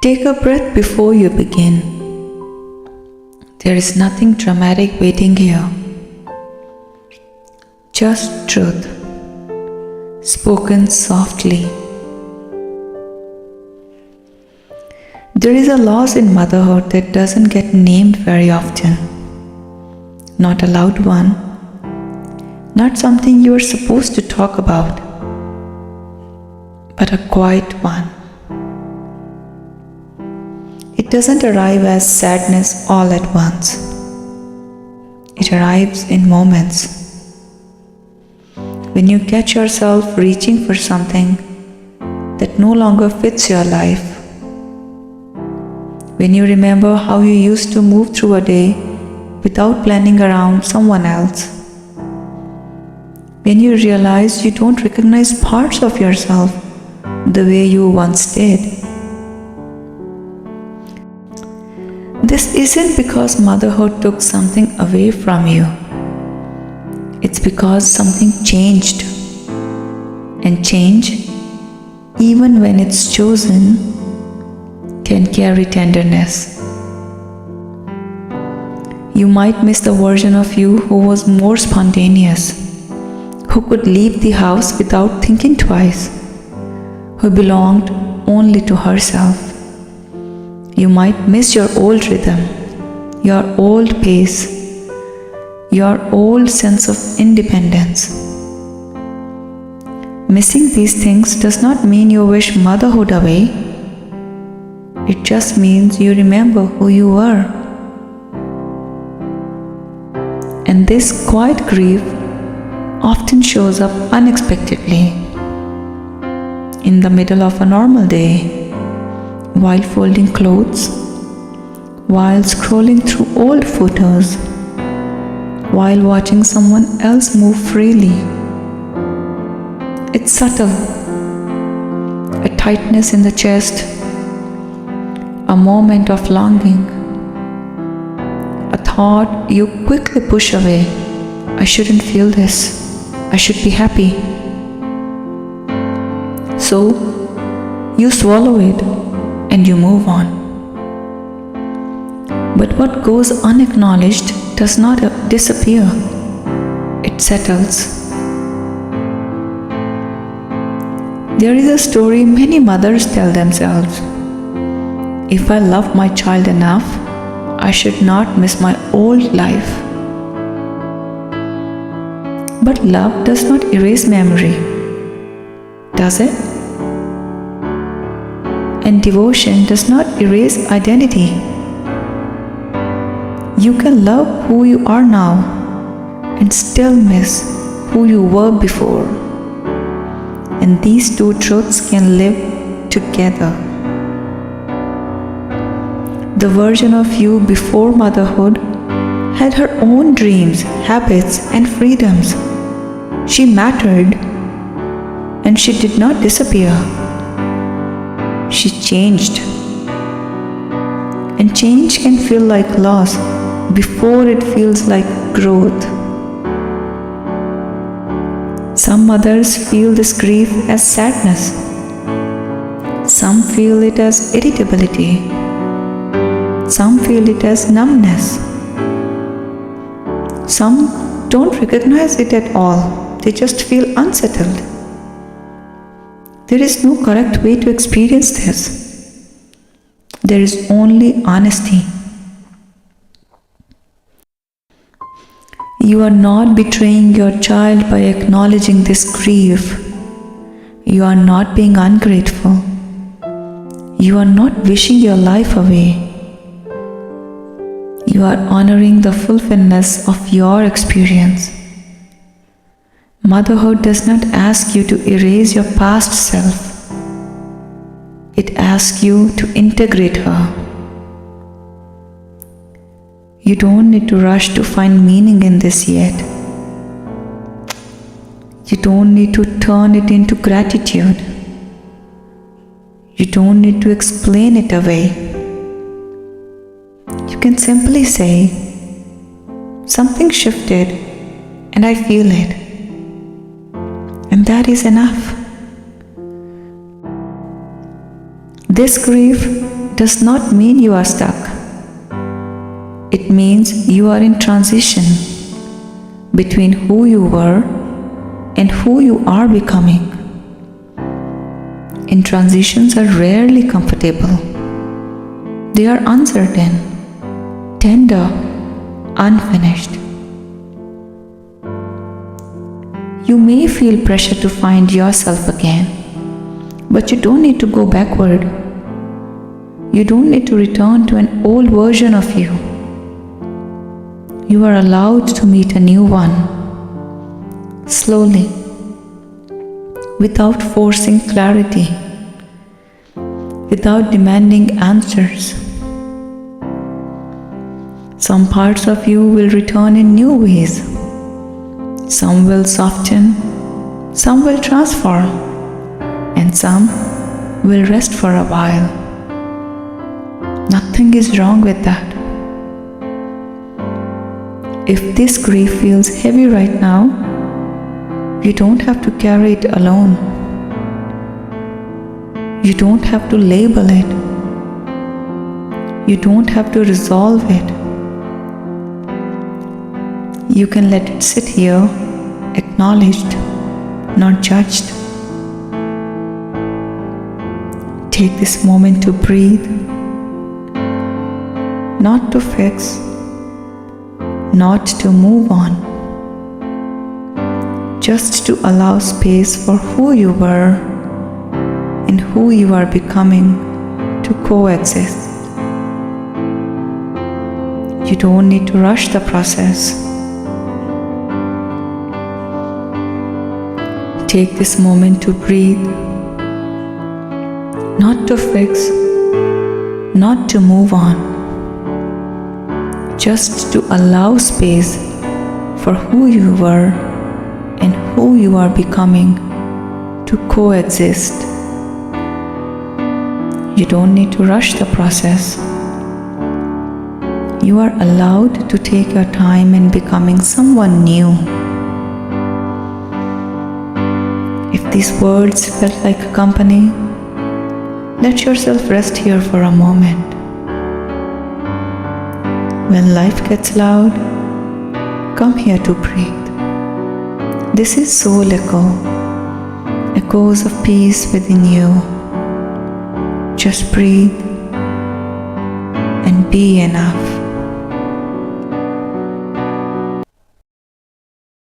Take a breath before you begin. There is nothing dramatic waiting here. Just truth, spoken softly. There is a loss in motherhood that doesn't get named very often. Not a loud one, not something you are supposed to talk about, but a quiet one. It doesn't arrive as sadness all at once. It arrives in moments. When you catch yourself reaching for something that no longer fits your life. When you remember how you used to move through a day without planning around someone else. When you realize you don't recognize parts of yourself the way you once did. This isn't because motherhood took something away from you. It's because something changed. And change, even when it's chosen, can carry tenderness. You might miss the version of you who was more spontaneous, who could leave the house without thinking twice, who belonged only to herself. You might miss your old rhythm, your old pace, your old sense of independence. Missing these things does not mean you wish motherhood away. It just means you remember who you were. And this quiet grief often shows up unexpectedly in the middle of a normal day. While folding clothes, while scrolling through old photos, while watching someone else move freely. It's subtle, a tightness in the chest, a moment of longing, a thought you quickly push away. I shouldn't feel this, I should be happy. So, you swallow it and you move on. But what goes unacknowledged does not disappear. It settles. There is a story many mothers tell themselves. If I love my child enough, I should not miss my old life. But love does not erase memory, does it? And devotion does not erase identity. You can love who you are now and still miss who you were before. And these two truths can live together. The version of you before motherhood had her own dreams, habits, and freedoms. She mattered, and she did not disappear. She changed. And change can feel like loss before it feels like growth. Some mothers feel this grief as sadness. Some feel it as irritability. Some feel it as numbness. Some don't recognize it at all. They just feel unsettled. There is no correct way to experience this. There is only honesty. You are not betraying your child by acknowledging this grief. You are not being ungrateful. You are not wishing your life away. You are honoring the fulfillment of your experience. Motherhood does not ask you to erase your past self. It asks you to integrate her. You don't need to rush to find meaning in this yet. You don't need to turn it into gratitude. You don't need to explain it away. You can simply say, something shifted and I feel it. And that is enough. This grief does not mean you are stuck. It means you are in transition between who you were and who you are becoming. And transitions are rarely comfortable. They are uncertain, tender, unfinished. You may feel pressure to find yourself again, but you don't need to go backward. You don't need to return to an old version of you. You are allowed to meet a new one, slowly, without forcing clarity, without demanding answers. Some parts of you will return in new ways. Some will soften, some will transform, and some will rest for a while. Nothing is wrong with that. If this grief feels heavy right now, you don't have to carry it alone. You don't have to label it. You don't have to resolve it. You can let it sit here, acknowledged, not judged. Take this moment to breathe, not to fix, not to move on, just to allow space for who you were and who you are becoming to coexist. You don't need to rush the process. Take this moment to breathe, not to fix, not to move on, just to allow space for who you were and who you are becoming to coexist. You don't need to rush the process. You are allowed to take your time in becoming someone new. If these words felt like company, let yourself rest here for a moment. When life gets loud, come here to breathe. This is Soul Echo, echoes of peace within you. Just breathe and be enough.